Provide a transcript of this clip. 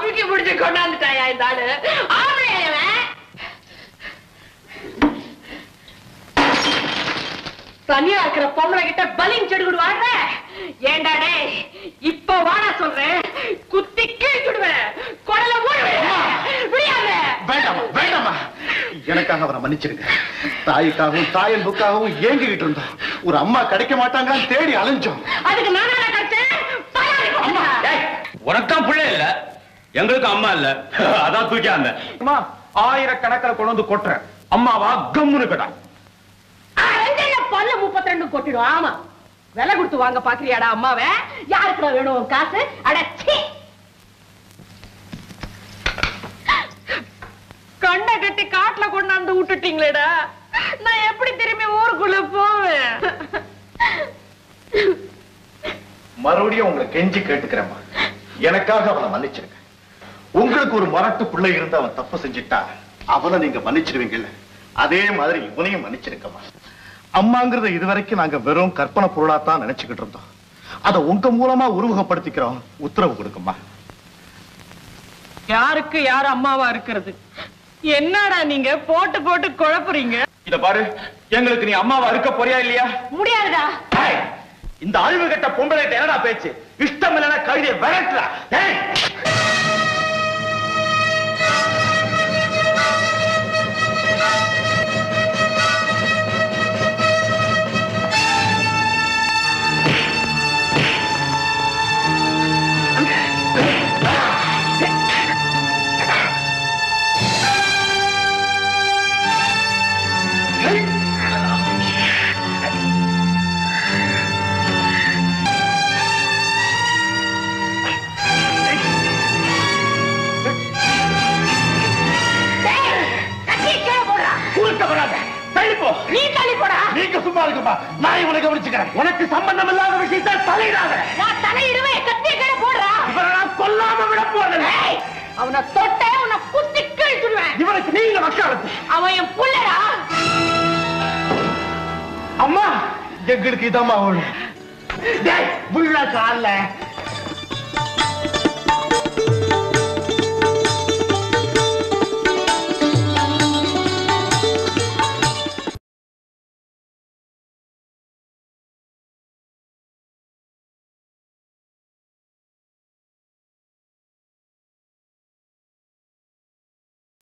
அமுக்கி முடிச்சு கொண்டாந்துட்டாயா இந்த ஆளு? ஆம்பளையவன் தனியா இருக்கிற பொம்பளை கிட்ட பலின் செடுவிடுவாங்க. ஏண்டாடே இப்ப வாடா சொல்றேன், குத்தி கீழ்விடுவேன், குடல மூடுவேன். வேண்டாமா வேண்டாமா, எனக்காக அவரை மன்னிச்சிருங்க. தாய்க்காகவும் தாயன் புக்காகவும் ஏங்கிக்கிட்டு இருந்தோம். ஒரு அம்மா கிடைக்க மாட்டாங்கன்னு தேடி அலைஞ்சோம். அதுக்கு நானா கிடைச்சேன்? உனக்காம் பிள்ளை இல்ல, எங்களுக்கு அம்மா இல்ல, அதான் தூக்கியாந்த. அம்மா 1000கணக்கில் கொண்டு வந்து கொட்டுறேன், அம்மாவா கம்முன்னு கேட்டா. பல்ல 32 கொட்டிடும். ஆமா, விலை கொடுத்து வாங்க பாக்குறியாடா அம்மாவை? யாருக்கு வேணும் காசு? அடச்சி கண்ணை கட்டி காட்டுல கொண்டாந்து விட்டுட்டீங்களேடா, நான் எப்படி திரும்பி ஊருக்குள்ள போவேன்? மறுபடியும் உங்களை கெஞ்சி கேட்டுக்கிறேம்மா, எனக்காக அவனை மன்னிச்சிருங்க. உங்களுக்கு ஒரு மரட்டு பிள்ளை இருந்து அவன் தப்பு செஞ்சிட்டா அவனை நீங்க மன்னிச்சிருவீங்கல்ல, அதே மாதிரி இவனையும் மன்னிச்சிருக்கமா. அம்மாங்கிறத இதுவரைக்கும் நாங்க வெறும் கற்பனை பொருளாத்தான் நினைச்சுக்கிட்டு இருந்தோம். அதை உங்க மூலமா உருவகப்படுத்திக்கிறோம். உத்தரவு கொடுக்குமா. யாருக்கு யார் அம்மாவா இருக்கிறது? என்னடா நீங்க போட்டு போட்டு குழப்புறீங்க? இத பாரு, எங்களுக்கு நீ அம்மாவா இருக்க போறியா இல்லையா? முடியாதுடா. இந்த அழிவு கட்ட பொம்பளை என்னடா பேச்சு? இஷ்டம் இல்லைன்னா கழுதியை விரட்டுறா. உனக்கு சம்பந்தம் இல்லாத விஷயத்தை தலையிடாத. நான் தலையிடுவேன், கத்திய கீழே போடுறா. இவரை நான் கொல்லாம விட போறேன். அவனை தொட்ட உன்னை குத்தி கிழிச்சுடுவேன். இவனுக்கு நீங்க வக்காலத்து. அவன் என் புள்ளடா. அம்மா எங்களுக்கு இதம்மா புள்ள கால